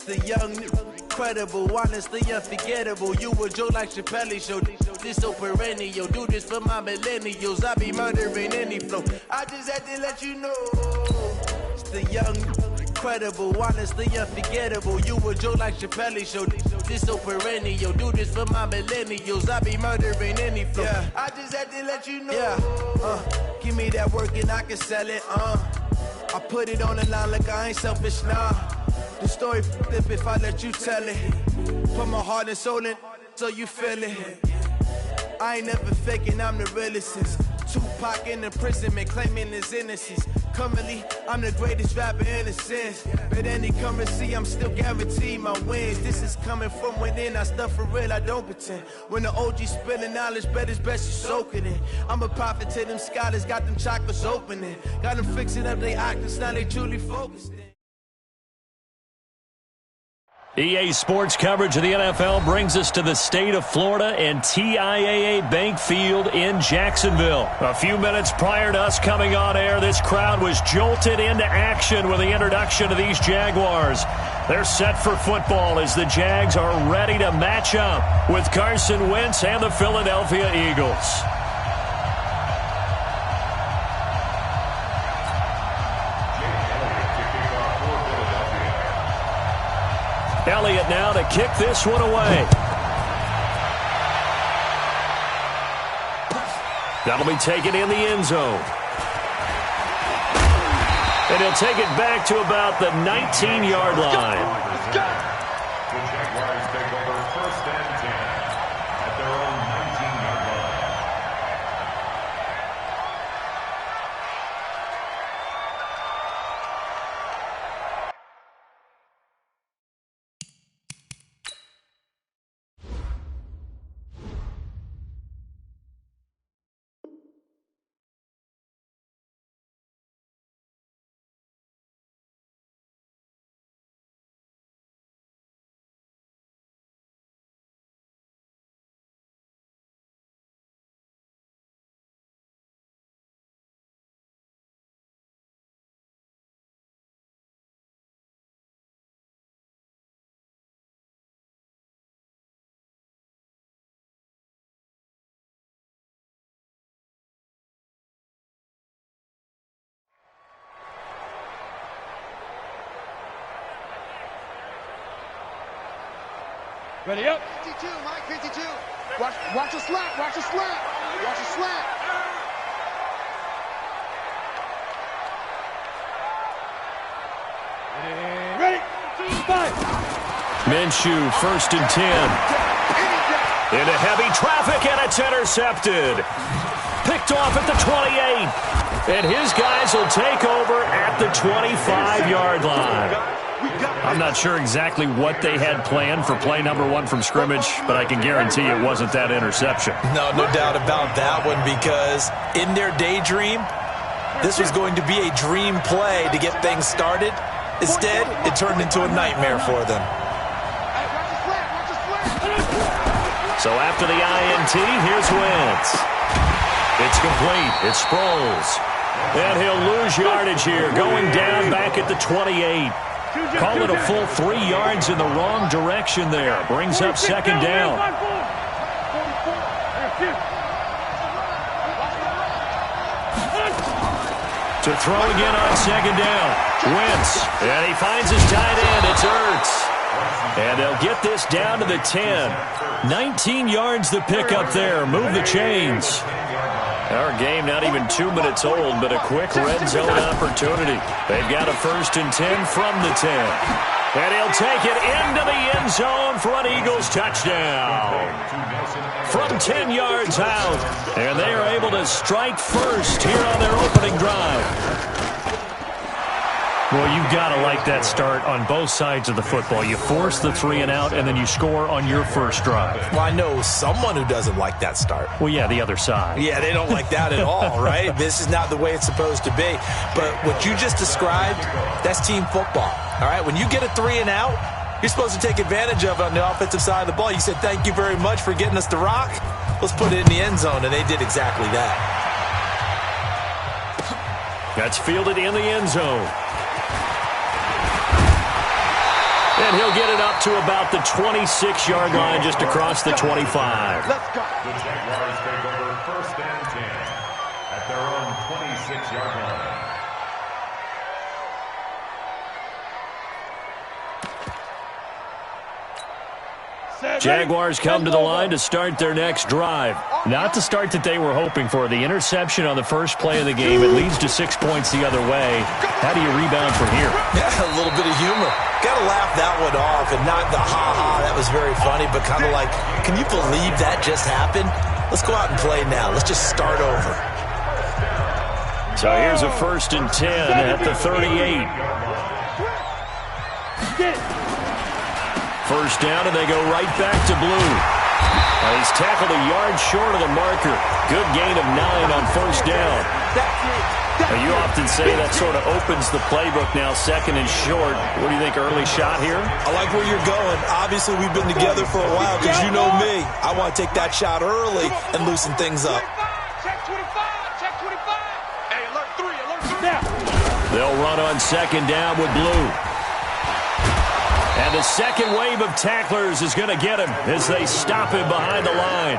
the young, incredible, honestly unforgettable. You a joke like Chappelle Show. This so perennial. Do this for my millennials. I be murdering any flow. I just had to let you know. It's the young, incredible, honestly unforgettable. You a joke like Chappelle Show. This so perennial. Do this for my millennials. I be murdering any flow. Yeah. I just had to let you know. Yeah. Give me that work and I can sell it. I put it on the line like I ain't selfish now. The story flip if I let you tell it. Put my heart and soul in so you feel it. I ain't never faking, I'm the realest since Tupac in imprisonment, claiming his innocence. Currently, I'm the greatest rapper in a sense. But any currency, I'm still guaranteed my wins. This is coming from within, I stuff for real, I don't pretend. When the OG spilling knowledge, bet it's best you soak it in. I'm a prophet to them scholars, got them chakras opening. Got them fixing up their actors, now they truly focused in. EA Sports coverage of the NFL brings us to the state of Florida and TIAA Bank Field in Jacksonville. A few minutes prior to us coming on air, this crowd was jolted into action with the introduction of these Jaguars. They're set for football as the Jags are ready to match up with Carson Wentz and the Philadelphia Eagles. Elliott now to kick this one away. That'll be taken in the end zone. And he'll take it back to about the 19-yard line. The Jaguars take over 1st and 10 at their own 19-yard line. Ready up. 52, Mike, 52. Watch a slap, watch a slap. Watch a slap. Ready. 5. Minshew, 1st and 10. Into heavy traffic, and it's intercepted. Picked off at the 28. And his guys will take over at the 25-yard line. I'm not sure exactly what they had planned for play number 1 from scrimmage, but I can guarantee it wasn't that interception. No doubt about that one, because in their daydream, this was going to be a dream play to get things started. Instead, it turned into a nightmare for them. So after the INT, here's Wentz. It's complete. It's Sproles. And he'll lose yardage here, going down back at the 28. Call it a full 3 yards in the wrong direction there. Brings up 2nd down. To throw again on 2nd down. Wentz. And he finds his tight end. It's Ertz. And they'll get this down to the 10. 19 yards to pick up there. Move the chains. Our game not even 2 minutes old, but a quick red zone opportunity. They've got a 1st and 10 from the 10. And he'll take it into the end zone for an Eagles touchdown. From 10 yards out. And they are able to strike first here on their opening drive. Well, you've got to like that start on both sides of the football. You force the 3 and out, and then you score on your first drive. Well, I know someone who doesn't like that start. Well, yeah, the other side. Yeah, they don't like that at all, right? This is not the way it's supposed to be. But what you just described, that's team football, all right? When you get a 3 and out, you're supposed to take advantage of it on the offensive side of the ball. You said, thank you very much for getting us the rock. Let's put it in the end zone, and they did exactly that. That's fielded in the end zone. And he'll get it up to about the 26-yard line, just across the 25. The Jaguars take over 1st and 10 at their own 26-yard line. Jaguars come to the line to start their next drive. Not the start that they were hoping for. The interception on the first play of the game, it leads to 6 points the other way. How do you rebound from here? Yeah, a little bit of humor. Got to laugh that one off, and not the ha-ha, that was very funny, but kind of like, can you believe that just happened? Let's go out and play now. Let's just start over. So here's a 1st and 10 at the 38. First down, and they go right back to Blue. He's tackled a yard short of the marker. Good gain of 9 on 1st down. You often say that sort of opens the playbook now, 2nd and short. What do you think, early shot here? I like where you're going. Obviously, we've been together for a while because you know me. I want to take that shot early and loosen things up. Check 25. Check 25. Hey, alert 3. Alert 3. They'll run on 2nd down with Blue. And the second wave of tacklers is going to get him as they stop him behind the line.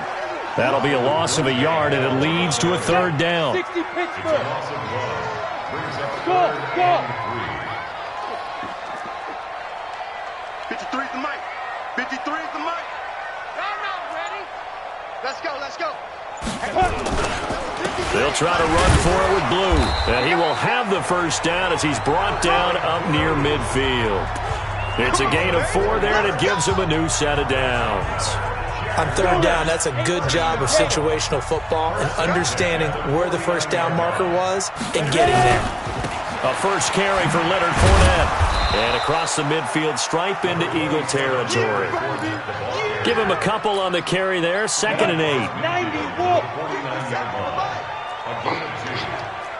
That'll be a loss of a yard, and it leads to a 3rd down. 60 Pittsburgh. Go. 53 is the mic. 53 is the mic. I'm not ready. Let's go. Let's go. They'll try to run for it with Blue. And he will have the 1st down as he's brought down up near midfield. It's a gain of 4 there, and it gives him a new set of downs. On 3rd down, that's a good job of situational football and understanding where the 1st down marker was and getting there. A first carry for Leonard Fournette. And across the midfield stripe into Eagle territory. Give him a couple on the carry there, 2nd and 8. 91.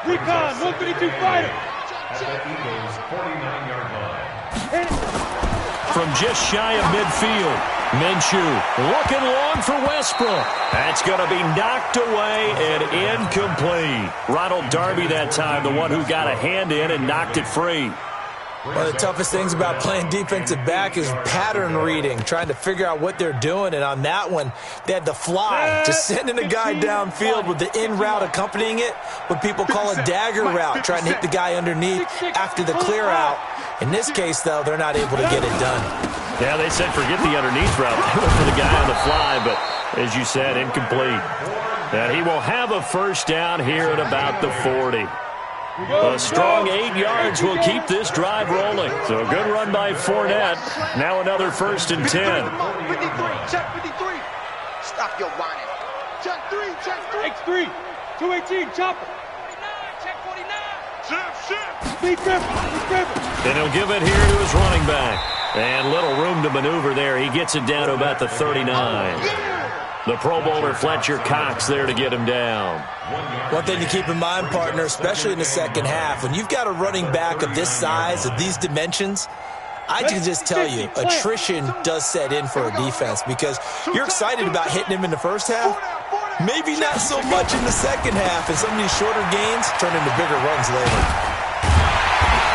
Recon, 152 fighter. At the Eagles' 49-yard line. From just shy of midfield, Minshew looking long for Westbrook. That's going to be knocked away and incomplete. Ronald Darby that time, the one who got a hand in and knocked it free. One of the toughest things about playing defensive back is pattern reading, trying to figure out what they're doing. And on that one, they had the fly, just sending a guy downfield with the in route accompanying it, what people call a dagger route, trying to hit the guy underneath after the clear out. In this case, though, they're not able to get it done. Yeah, they said forget the underneath route. They went for the guy on the fly, but as you said, incomplete. And he will have a 1st down here at about the 40. A strong 8 yards will keep this drive rolling. So a good run by Fournette. Now another 1st and 10. 53. Check 53. Stop your whining. Check 3. Check 3. X3. 218. Chopper. 49. Check 49. Shift. Be careful. And he'll give it here to his running back. And little room to maneuver there. He gets it down to about the 39. The Pro Bowler Fletcher Cox there to get him down. One thing to keep in mind, partner, especially in the 2nd half, when you've got a running back of this size, of these dimensions, I can just tell you, attrition does set in for a defense because you're excited about hitting him in the 1st half. Maybe not so much in the 2nd half, and some of these shorter gains turn into bigger runs later.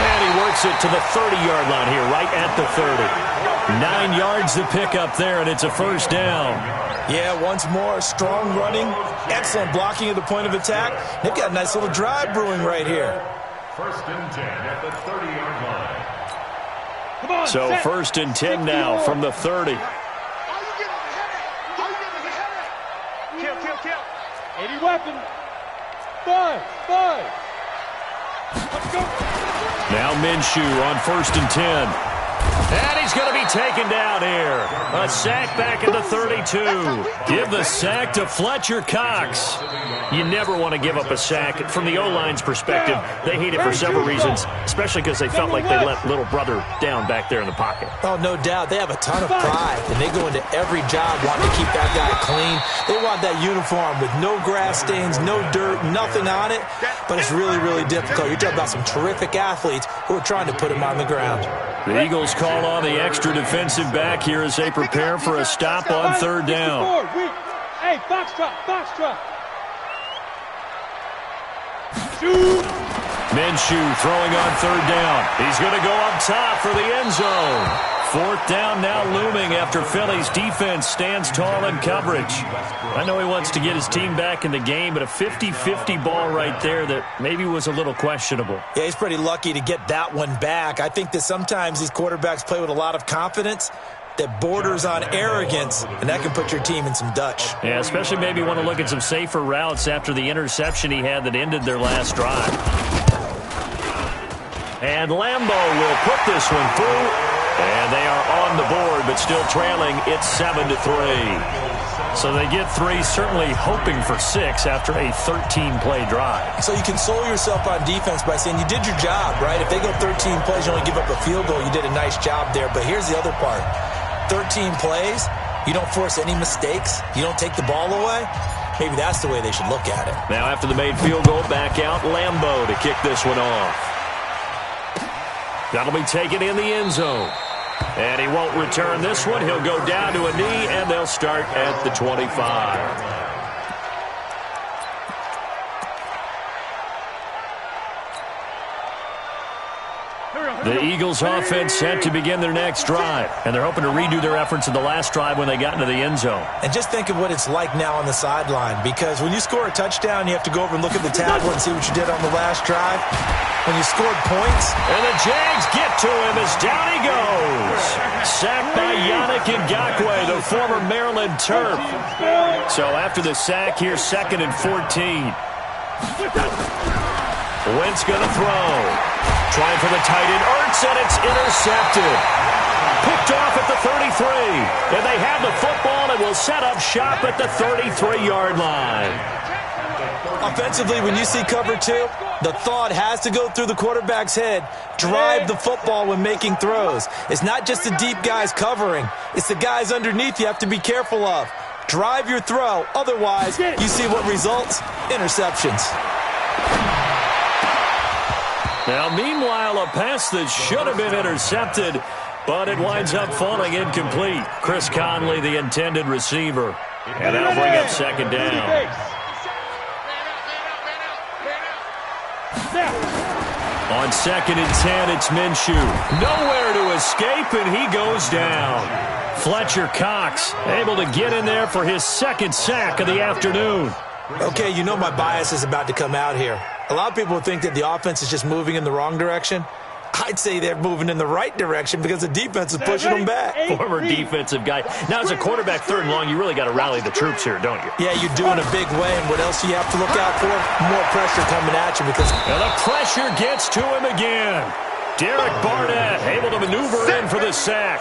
And he works it to the 30-yard line here, right at the 30. 9 yards to pick up there, and it's a 1st down. Yeah, once more, strong running, excellent blocking at the point of attack. They've got a nice little drive brewing right here. 1st and 10 at the 30-yard line. Come on, So set. 1st and 10 now from the 30. Kill. 80 weapon. 5. Let's go. Now Minshew on 1st and 10. And he's going to be taken down here. A sack back at the 32. Give the sack to Fletcher Cox. You never want to give up a sack. From the O-line's perspective, they hate it for several reasons, especially because they felt like they let little brother down back there in the pocket. Oh, no doubt. They have a ton of pride, and they go into every job wanting to keep that guy clean. They want that uniform with no grass stains, no dirt, nothing on it, but it's really, really difficult. You're talking about some terrific athletes who are trying to put him on the ground. The Eagles call on the extra defensive back here as they prepare for a stop on 3rd down. Hey, Foxtrot. Shoot. Minshew throwing on 3rd down. He's going to go up top for the end zone. 4th down now looming after Philly's defense stands tall in coverage. I know he wants to get his team back in the game, but a 50-50 ball right there that maybe was a little questionable. Yeah, he's pretty lucky to get that one back. I think that sometimes these quarterbacks play with a lot of confidence that borders on arrogance, and that can put your team in some Dutch. Yeah, especially maybe want to look at some safer routes after the interception he had that ended their last drive. And Lambo will put this one through, and they are on the board, but still trailing. It's 7-3. So they get 3, certainly hoping for 6 after a 13-play drive. So you console yourself on defense by saying you did your job, right? If they go 13 plays, you only give up a field goal, you did a nice job there. But here's the other part. 13 plays, you don't force any mistakes, you don't take the ball away. Maybe that's the way they should look at it. Now after the made field goal, back out Lambo to kick this one off. That'll be taken in the end zone. And he won't return this one. He'll go down to a knee, and they'll start at the 25. The Eagles offense set to begin their next drive, and they're hoping to redo their efforts in the last drive when they got into the end zone. And just think of what it's like now on the sideline, because when you score a touchdown, you have to go over and look at the tablet and see what you did on the last drive. When you scored points. And the Jags get to him as down he goes. Sacked by Yannick Ngakoue, the former Maryland Terp. So after the sack here, 2nd and 14. Wentz going to throw. Trying for the tight end, Ertz, and it's intercepted. Picked off at the 33. And they have the football and will set up shop at the 33-yard line. Offensively, when you see cover 2, the thought has to go through the quarterback's head. Drive the football when making throws. It's not just the deep guys covering. It's the guys underneath you have to be careful of. Drive your throw. Otherwise, you see what results? Interceptions. Now, meanwhile, a pass that should have been intercepted, but it winds up falling incomplete. Chris Conley, the intended receiver. And that'll bring up 2nd down. On 2nd and 10, it's Minshew. Nowhere to escape, and he goes down. Fletcher Cox able to get in there for his 2nd sack of the afternoon. Okay, you know my bias is about to come out here. A lot of people think that the offense is just moving in the wrong direction. I'd say they're moving in the right direction because the defense is pushing them back. Former defensive guy. Now, as a quarterback 3rd and long, you really got to rally the troops here, don't you? Yeah, you do in a big way. And what else do you have to look out for? More pressure coming at you because... And the pressure gets to him again. Derek Barnett able to maneuver in for the sack.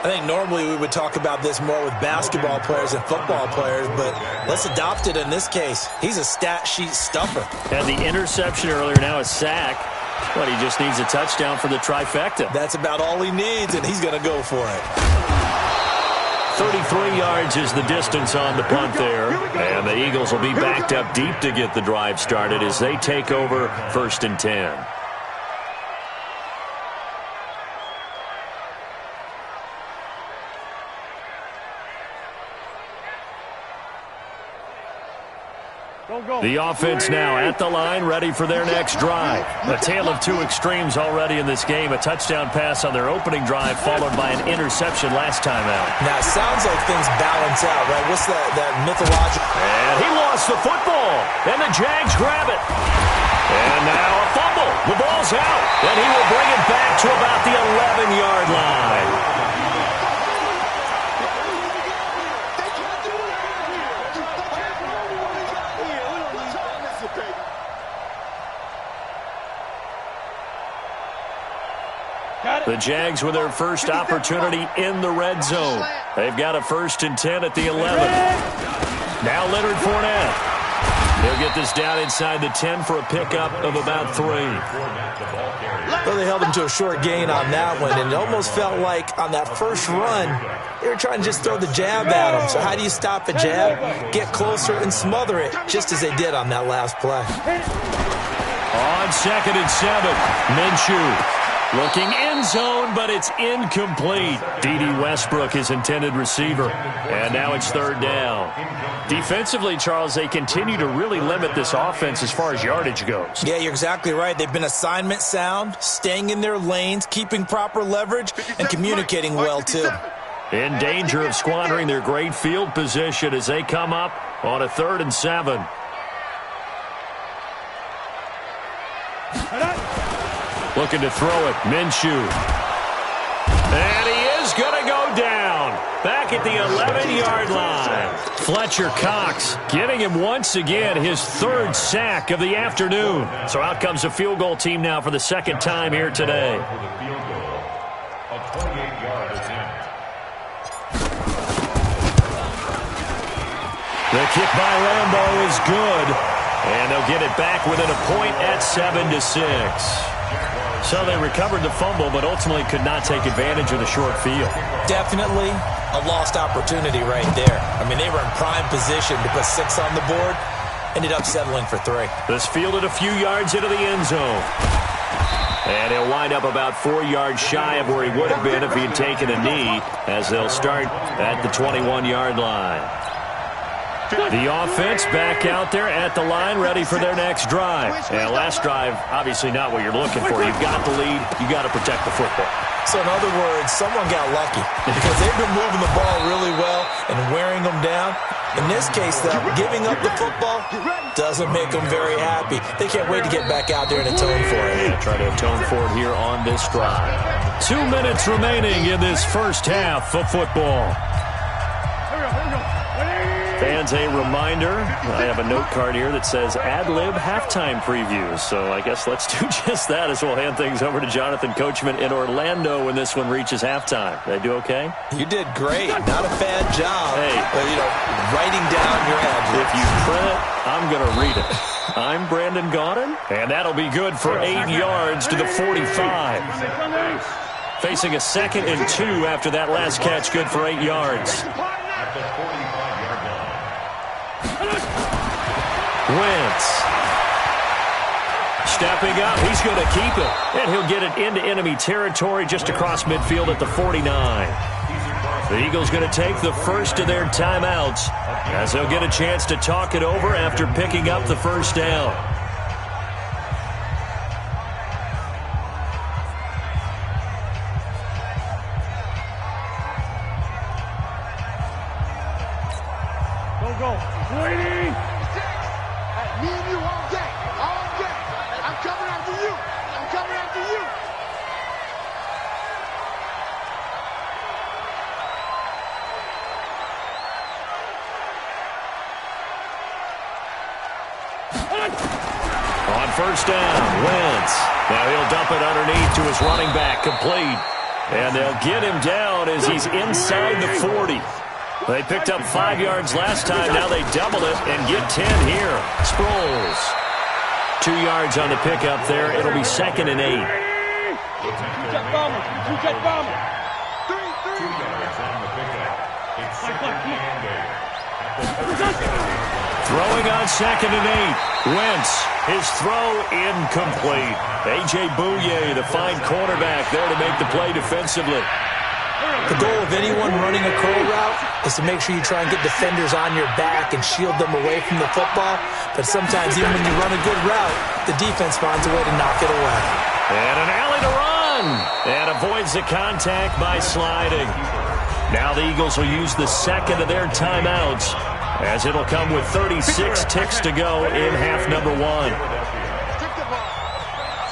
I think normally we would talk about this more with basketball players and football players, but let's adopt it in this case. He's a stat sheet stuffer. And the interception earlier, now a sack. But he just needs a touchdown for the trifecta. That's about all he needs, and he's going to go for it. 33 yards is the distance on the punt there. And the Eagles will be backed up deep to get the drive started as they take over 1st and 10. The offense now at the line, ready for their next drive. A tale of 2 extremes already in this game. A touchdown pass on their opening drive, followed by an interception last time out. Now, it sounds like things balance out, right? What's that mythological? And he lost the football, and the Jags grab it. And now a fumble. The ball's out, and he will bring it back to about the 11-yard line. The Jags with their first opportunity in the red zone. They've got a 1st and 10 at the 11. Now Leonard Fournette. He'll get this down inside the 10 for a pickup of about 3. Well, they held him to a short gain on that one, and it almost felt like on that first run, they were trying to just throw the jab at him. So how do you stop a jab? Get closer and smother it, just as they did on that last play. On 2nd and 7, Minshew. Looking end zone, but it's incomplete. D.D. Westbrook, his intended receiver. And now it's third down. Defensively, Charles, they continue to really limit this offense as far as yardage goes. Yeah, you're exactly right. They've been assignment sound, staying in their lanes, keeping proper leverage, and communicating well, too. In danger of squandering their great field position as they come up on a 3rd and 7. Looking to throw it, Minshew. And he is going to go down. Back at the 11-yard line. Fletcher Cox getting him once again his 3rd sack of the afternoon. So out comes a field goal team now for the 2nd time here today. A 28-yard attempt. The kick by Lambeau is good. And they'll get it back within a point at 7-6. So they recovered the fumble, but ultimately could not take advantage of the short field. Definitely a lost opportunity right there. I mean, they were in prime position to put 6 on the board. Ended up settling for 3. This fielded a few yards into the end zone. And he'll wind up about 4 yards shy of where he would have been if he had taken a knee, as they'll start at the 21-yard line. The offense back out there at the line, ready for their next drive. And last drive, obviously not what you're looking for. You've got the lead. You've got to protect the football. So in other words, someone got lucky because they've been moving the ball really well and wearing them down. In this case, though, giving up the football doesn't make them very happy. They can't wait to get back out there and atone for it. Yeah, try to atone for it here on this drive. 2 minutes remaining in this first half of football. Fans, a reminder, I have a note card here that says ad-lib halftime previews. So I guess let's do just that as we'll hand things over to Jonathan Coachman in Orlando when this one reaches halftime. Did I do okay? You did great. Not a bad job. Hey. Writing down your ad. If you print it, I'm going to read it. I'm Brandon Gaudin, and that'll be good for 8 yards to the 45. Facing a 2nd and 2 after that last catch, good for 8 yards. At the 45-yard line. Wentz. Stepping up, he's going to keep it. And he'll get it into enemy territory just across midfield at the 49. The Eagles going to take the first of their timeouts as they'll get a chance to talk it over after picking up the first down. Go. Ready? Me and you all day. All day. I'm coming after you. I'm coming after you. On first down, Wentz. Now he'll dump it underneath to his running back, complete. And they'll get him down as he's inside the 40. They picked up 5 yards last time. Now they double it and get 10 here. Sproles. 2 yards on the pickup there. It'll be 2nd and 8. Two-jet bomber. 2 yards on the pickup. It's 2nd and 8. Throwing on 2nd and 8. Wentz, his throw incomplete. A.J. Bouye, the fine cornerback, there to make the play defensively. The goal of anyone running a curl route is to make sure you try and get defenders on your back and shield them away from the football. But sometimes even when you run a good route, the defense finds a way to knock it away. And an alley to run. And avoids the contact by sliding. Now the Eagles will use the 2nd of their timeouts as it'll come with 36 ticks to go in half number 1. Strip the ball.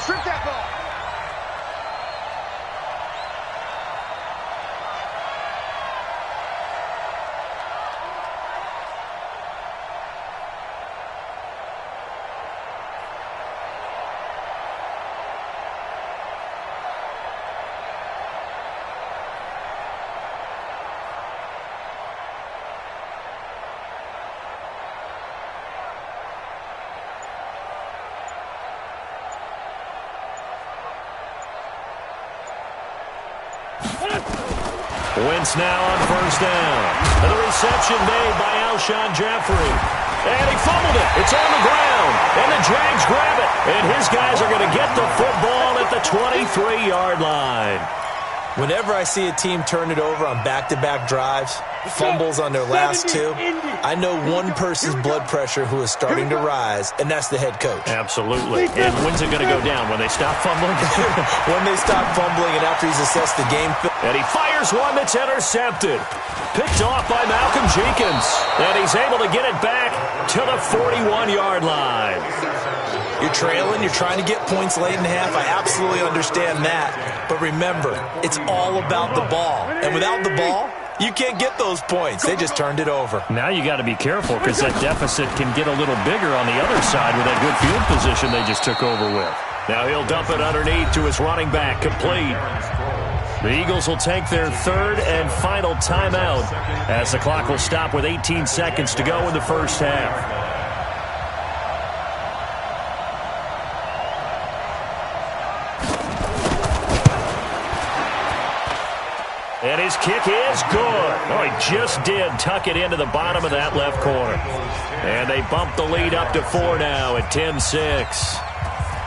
Strip that ball. Wentz now on first down. And the reception made by Alshon Jeffrey. And he fumbled it. It's on the ground. And the Jags grab it. And his guys are going to get the football at the 25. 43-yard line. Whenever I see a team turn it over on back-to-back drives, fumbles on their last two, I know one person's blood pressure who is starting to rise, and that's the head coach. Absolutely. And when's it going to go down? When they stop fumbling? When they stop fumbling and after he's assessed the game. And he fires one that's intercepted. Picked off by Malcolm Jenkins. And he's able to get it back to the 41-yard line. You're trailing. You're trying to get points late in half. I absolutely understand that. But remember, it's all about the ball. And without the ball, you can't get those points. They just turned it over. Now you got to be careful because that deficit can get a little bigger on the other side with that good field position they just took over with. Now he'll dump it underneath to his running back, complete. The Eagles will take their third and final timeout as the clock will stop with 18 seconds to go in the first half. And his kick is good. Oh, he just did tuck it into the bottom of that left corner. And they bump the lead up to 4 now at 10-6.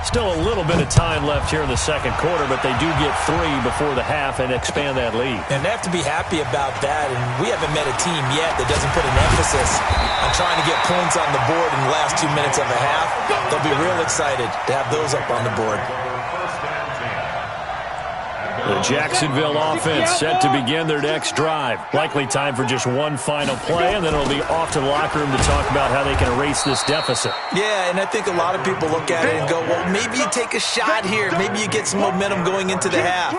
Still a little bit of time left here in the second quarter, but they do get 3 before the half and expand that lead. And they have to be happy about that. And we haven't met a team yet that doesn't put an emphasis on trying to get points on the board in the last 2 minutes of a half. They'll be real excited to have those up on the board. The Jacksonville offense set to begin their next drive. Likely time for just one final play, and then it'll be off to the locker room to talk about how they can erase this deficit. Yeah, and I think a lot of people look at it and go, well, maybe you take a shot here. Maybe you get some momentum going into the half.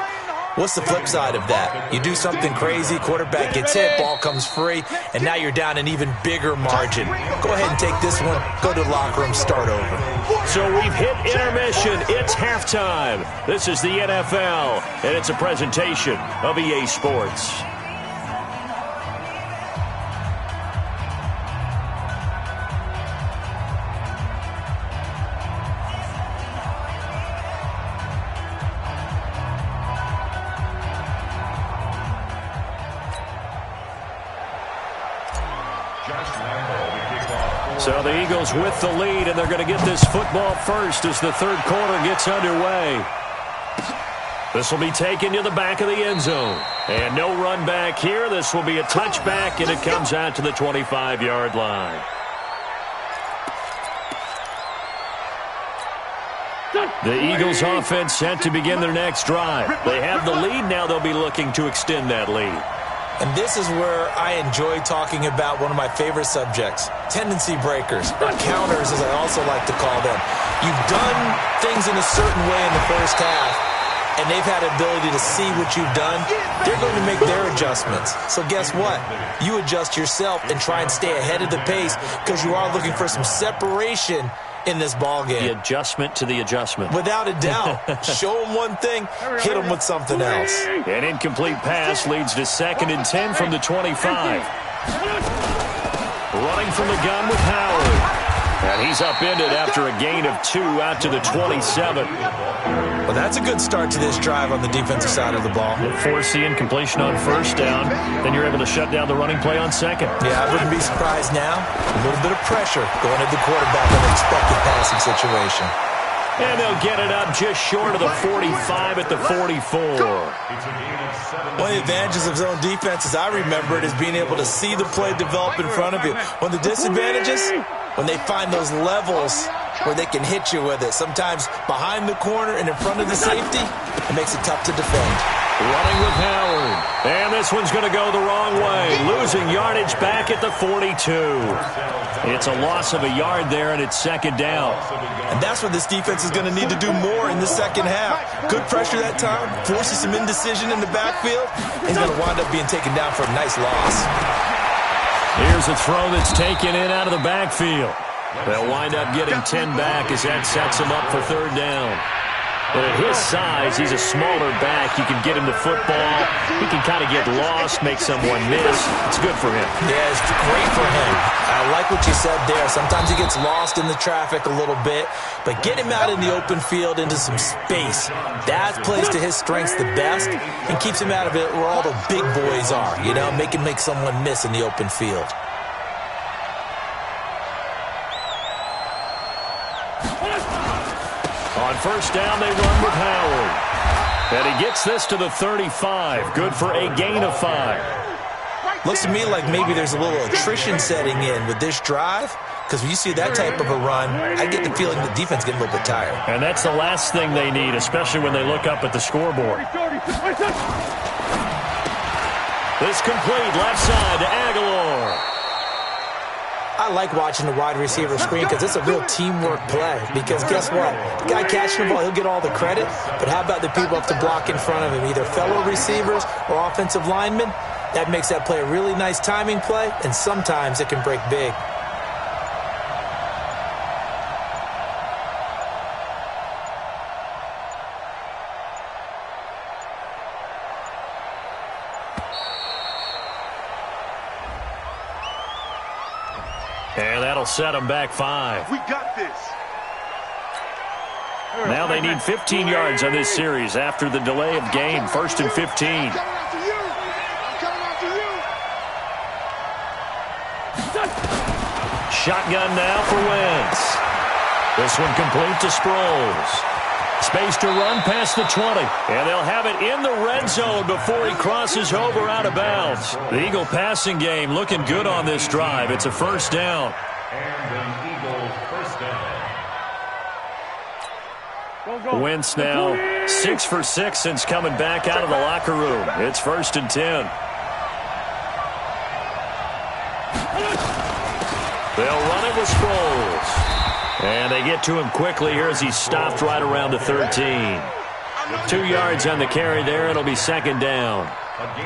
What's the flip side of that? You do something crazy, quarterback gets hit, ball comes free, and now you're down an even bigger margin. Go ahead and take this one, go to the locker room, start over. So we've hit intermission. It's halftime. This is the NFL, and it's a presentation of EA Sports. So the Eagles with the lead, and they're going to get this football first as the third quarter gets underway. This will be taken to the back of the end zone. And no run back here. This will be a touchback, and it comes out to the 25-yard line. The Eagles offense set to begin their next drive. They have the lead. Now they'll be looking to extend that lead. And this is where I enjoy talking about one of my favorite subjects, tendency breakers, or counters as I also like to call them. You've done things in a certain way in the first half, and they've had the ability to see what you've done. They're going to make their adjustments. So guess what? You adjust yourself and try and stay ahead of the pace because you are looking for some separation in this ball game. The adjustment to the adjustment. Without a doubt. Show them one thing, hit them with something else. An incomplete pass leads to 2nd and 10 from the 25. Running from the gun with Howard. And he's upended after a gain of 2 out to the 27. Well, that's a good start to this drive on the defensive side of the ball. Force the incompletion on first down. Then you're able to shut down the running play on second. Yeah, I wouldn't be surprised now. A little bit of pressure going at the quarterback in an expected passing situation. And they'll get it up just short of the 45 at the 44. One of the advantages of zone defense, as I remember it, is being able to see the play develop in front of you. One of the disadvantages, when they find those levels where they can hit you with it. Sometimes behind the corner and in front of the safety, it makes it tough to defend. Running with Howard. And this one's going to go the wrong way. Losing yardage back at the 42. It's a loss of a yard there, and it's 2nd down. And that's what this defense is going to need to do more in the second half. Good pressure that time, forces some indecision in the backfield, and he's going to wind up being taken down for a nice loss. Here's a throw that's taken in out of the backfield. They'll wind up getting 10 back as that sets him up for 3rd down. But at his size, he's a smaller back. You can get him the football. He can kind of get lost, make someone miss. It's good for him. Yeah, it's great for him. I like what you said there. Sometimes he gets lost in the traffic a little bit, but get him out in the open field into some space. That plays to his strengths the best and keeps him out of it where all the big boys are. You know, make someone miss in the open field. On first down, they run with Howard. And he gets this to the 35. Good for a gain of 5. Looks to me like maybe there's a little attrition setting in with this drive. Because when you see that type of a run, I get the feeling the defense getting a little bit tired. And that's the last thing they need, especially when they look up at the scoreboard. This complete left side to Aguilar. I like watching the wide receiver screen because it's a real teamwork play. Because guess what? The guy catching the ball, he'll get all the credit. But how about the people up to block in front of him, either fellow receivers or offensive linemen? That makes that play a really nice timing play, and sometimes it can break big. And that'll set them back 5. We got this. Now they need 15 yards on this series after the delay of game. 1st and 15. Shotgun now for Wentz. This one complete to Sproles. Space to run past the 20. And they'll have it in the red zone before he crosses over out of bounds. The Eagle passing game looking good on this drive. It's a first down. And an Eagles first down. Wentz now 6 for 6 since coming back out of the locker room. It's 1st and 10. They'll run it with Sproles. And they get to him quickly here as he's stopped right around the 13. 2 yards on the carry there. It'll be 2nd down.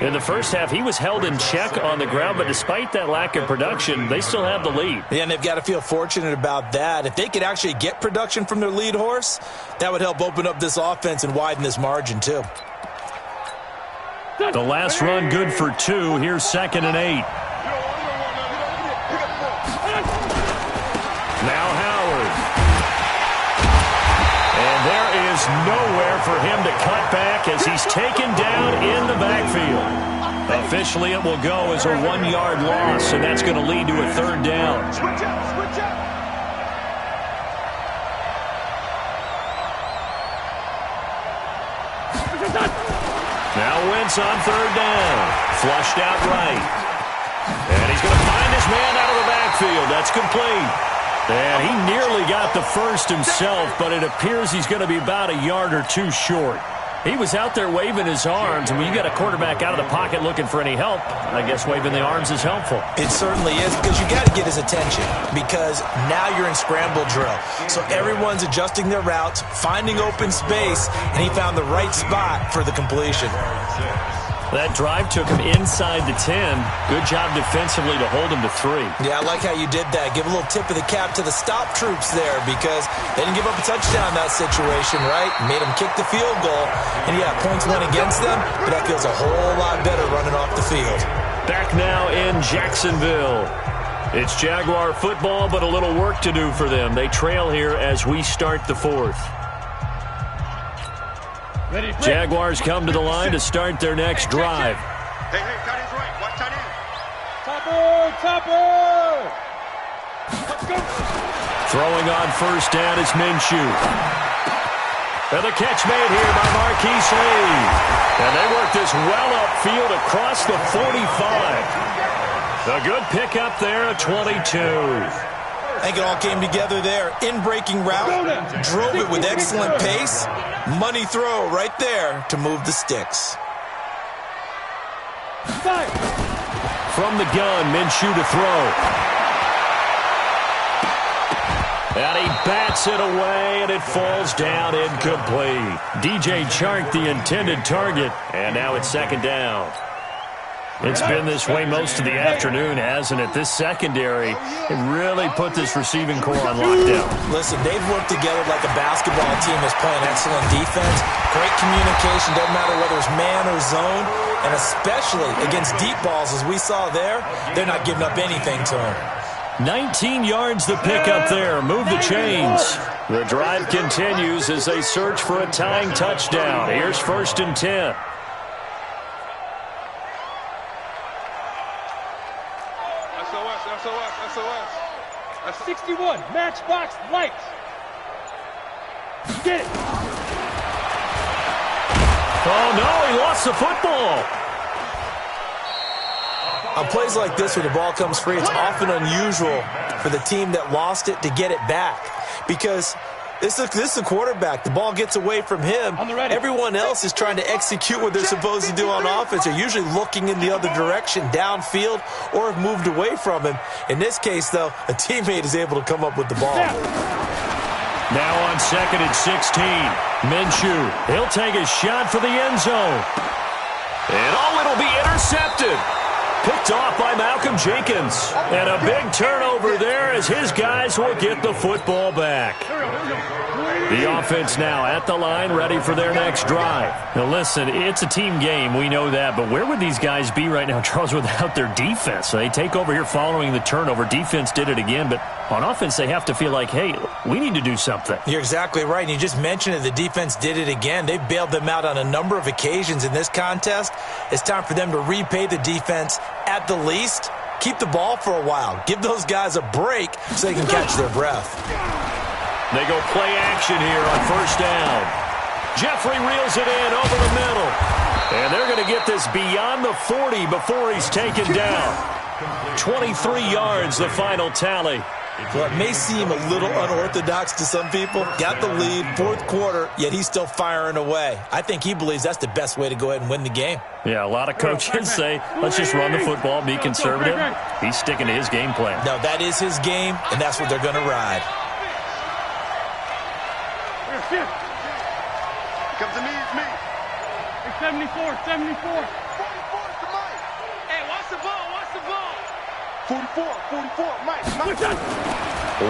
In the first half, he was held in check on the ground, but despite that lack of production, they still have the lead. Yeah, and they've got to feel fortunate about that. If they could actually get production from their lead horse, that would help open up this offense and widen this margin, too. The last run good for 2. Here's 2nd and 8. Now Howard. And there is nowhere for him to cut back as he's taken down in the backfield. Officially, it will go as a 1-yard loss, and that's going to lead to a 3rd down. Switch up. Now Wentz on 3rd down. Flushed out right. And he's going to find his man out of the backfield. That's complete. And he nearly got the first himself, but it appears he's going to be about a yard or 2 short. He was out there waving his arms, and when you got a quarterback out of the pocket looking for any help, I guess waving the arms is helpful. It certainly is, because you got to get his attention, because now you're in scramble drill. So everyone's adjusting their routes, finding open space, and he found the right spot for the completion. That drive took him inside the 10. Good job defensively to hold him to 3. Yeah, I like how you did that. Give a little tip of the cap to the stop troops there, because they didn't give up a touchdown in that situation, right? Made them kick the field goal. And yeah, points went against them, but that feels a whole lot better running off the field. Back now in Jacksonville. It's Jaguar football, but a little work to do for them. They trail here as we start the 4th. Jaguars come to the line to start their next drive. Hey, tight end's right. Watch tight end. Topper! Throwing on 1st down is Minshew. And the catch made here by Marquise Lee. And they work this well upfield across the 45. A good pickup there at 22. I think it all came together there. In-breaking route, drove it with excellent pace. Money throw right there to move the sticks. From the gun, Minshew to throw. And he bats it away, and it falls down incomplete. DJ Chark, the intended target, and now it's 2nd down. It's been this way most of the afternoon, hasn't it? This secondary, it really put this receiving core on lockdown. Listen, they've worked together like a basketball team is playing excellent defense. Great communication, doesn't matter whether it's man or zone. And especially against deep balls, as we saw there, they're not giving up anything to them. 19 yards the pickup there. Move the chains. The drive continues as they search for a tying touchdown. Here's 1st and 10. SOS. 61, matchbox lights. Get it. Oh, no, he lost the football. On plays like this, when the ball comes free, it's often unusual for the team that lost it to get it back. Because this is a quarterback. The ball gets away from him. Everyone else is trying to execute what they're supposed to do on offense. They're usually looking in the other direction, downfield, or have moved away from him. In this case, though, a teammate is able to come up with the ball. Now on 2nd and 16, Minshew. He'll take a shot for the end zone. And it'll be intercepted. Picked off by Malcolm Jenkins. And a big turnover there as his guys will get the football back. The offense now at the line, ready for their next drive. Now listen, it's a team game, we know that, but where would these guys be right now, Charles, without their defense? They take over here following the turnover. Defense did it again, but on offense they have to feel like, hey, we need to do something. You're exactly right, and you just mentioned it. The defense did it again. They bailed them out on a number of occasions in this contest. It's time for them to repay the defense at the least. Keep the ball for a while. Give those guys a break so they can catch their breath. They go play action here on 1st down. Jeffrey reels it in over the middle. And they're going to get this beyond the 40 before he's taken down. 23 yards, the final tally. Well, it may seem a little unorthodox to some people. Got the lead, 4th quarter, yet he's still firing away. I think he believes that's the best way to go ahead and win the game. Yeah, a lot of coaches say, let's just run the football, be conservative. He's sticking to his game plan. No, that is his game, and that's what they're going to ride. Here comes the me, it's me. Hey, 74, 74. 44 to Mike. Hey, watch the ball, watch the ball. 44, Mike.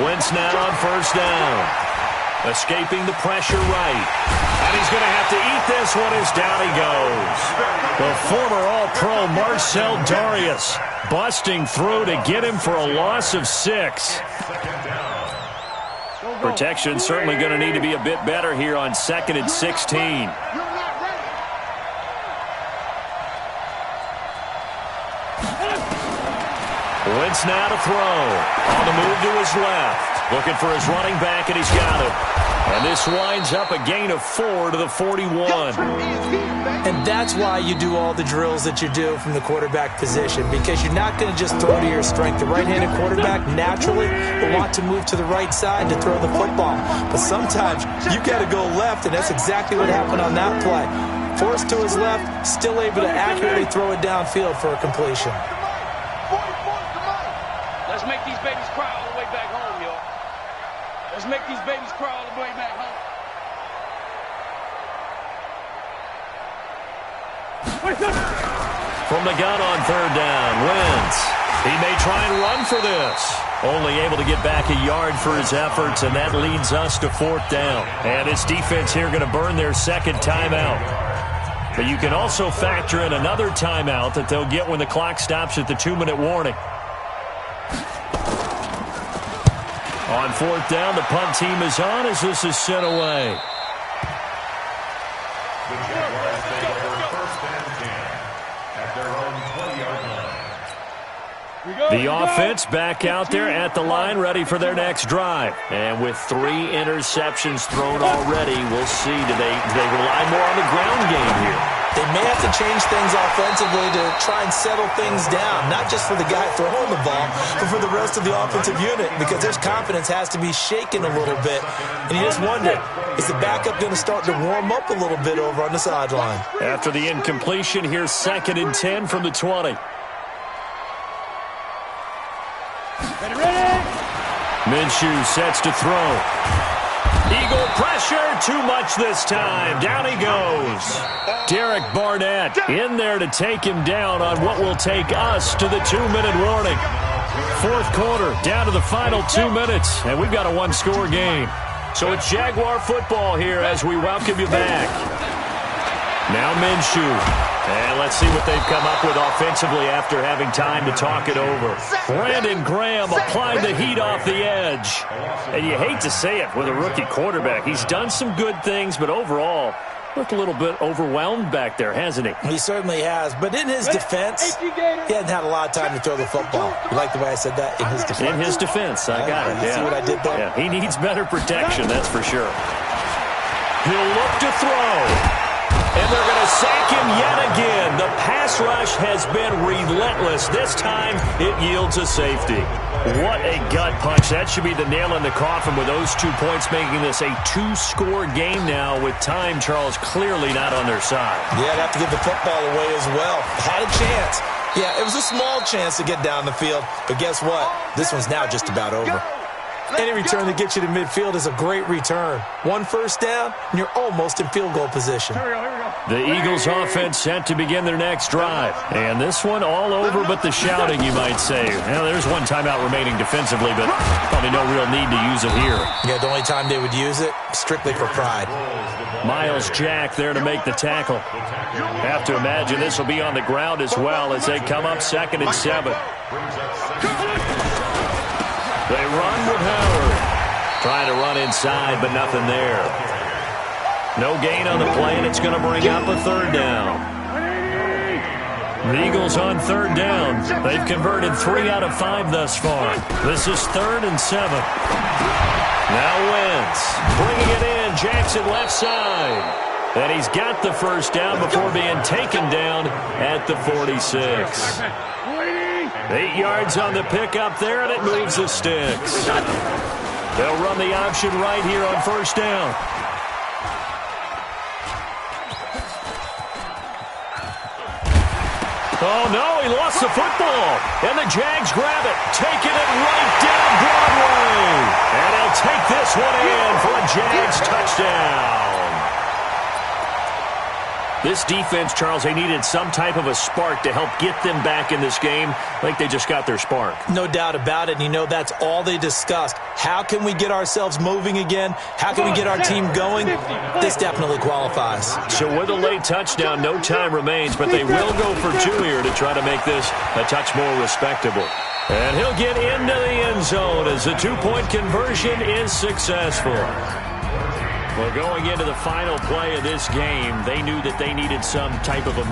Wentz now on 1st down. Escaping the pressure right. And he's going to have to eat this one as down he goes. The former All-Pro Marcel Darius busting through to get him for a loss of 6. Protection certainly going to need to be a bit better here on 2nd and 16. Wentz now to throw. On the move to his left. Looking for his running back, and he's got it. And this winds up a gain of 4 to the 41. And that's why you do all the drills that you do from the quarterback position, because you're not going to just throw to your strength. The right-handed quarterback naturally will want to move to the right side to throw the football. But sometimes you've got to go left, and that's exactly what happened on that play. Forced to his left, still able to accurately throw it downfield for a completion. Let's make these babies cry all the way back home, yo. Let's make these babies cry all the way back home. From the gun on 3rd down, Wentz. He may try and run for this. Only able to get back a yard for his efforts, and that leads us to 4th down. And this defense here going to burn their 2nd timeout. But you can also factor in another timeout that they'll get when the clock stops at the 2-minute warning. On 4th down, the punt team is on as this is sent away. The Jaguars take over 1st and 10 at their own 20-yard line. The offense back out there at the line, ready for their next drive. And with 3 interceptions thrown already, we'll see. Do they rely more on the ground game here? They may have to change things offensively to try and settle things down, not just for the guy throwing the ball, but for the rest of the offensive unit, because their confidence has to be shaken a little bit. And you just wonder, is the backup going to start to warm up a little bit over on the sideline? After the incompletion, here's 2nd and 10 from the 20. Ready? Minshew sets to throw. Eagle pressure, too much this time. Down he goes. Derek Barnett in there to take him down on what will take us to the 2-minute warning. 4th quarter, down to the final 2 minutes, and we've got a 1-score game. So it's Jaguar football here as we welcome you back. Now Minshew. And let's see what they've come up with offensively after having time to talk it over. Brandon Graham applied the heat off the edge. And you hate to say it with a rookie quarterback. He's done some good things, but overall, looked a little bit overwhelmed back there, hasn't he? He certainly has. But in his defense, he hasn't had a lot of time to throw the football. You like the way I said that? In his defense. In his defense, I got it. You see what I did there? Yeah, he needs better protection, that's for sure. He'll look to throw. And they're going to sack him yet again. The pass rush has been relentless. This time, it yields a safety. What a gut punch. That should be the nail in the coffin with those 2 points, making this a 2-score game now with time, Charles, clearly not on their side. Yeah, I'd have to give the football away as well. Had a chance. Yeah, it was a small chance to get down the field. But guess what? This one's now just about over. Any return that gets you to midfield is a great return. 1 first down, and you're almost in field goal position. The Eagles offense set to begin their next drive. And this one all over but the shouting, you might say. Well, there's one timeout remaining defensively, but probably no real need to use it here. Yeah, the only time they would use it, strictly for pride. Miles Jack there to make the tackle. Have to imagine this will be on the ground as well as they come up 2nd and 7. They run with Howard. Trying to run inside, but nothing there. No gain on the play, and it's going to bring up a 3rd down. The Eagles on 3rd down. They've converted 3 out of 5 thus far. This is 3rd and 7. Now Wentz bringing it in. Jackson left side. And he's got the first down before being taken down at the 46. 8 yards on the pickup there, and it moves the sticks. They'll run the option right here on 1st down. Oh, no, he lost the football. And the Jags grab it, taking it right down Broadway. And he'll take this one in for a Jags touchdown. This defense, Charles, they needed some type of a spark to help get them back in this game. I think they just got their spark. No doubt about it, and you know that's all they discussed. How can we get ourselves moving again? How can we get our team going? This definitely qualifies. So with a late touchdown, no time remains, but they will go for 2 here to try to make this a touch more respectable. And he'll get into the end zone as the 2-point conversion is successful. Well, going into the final play of this game, they knew that they needed some type of a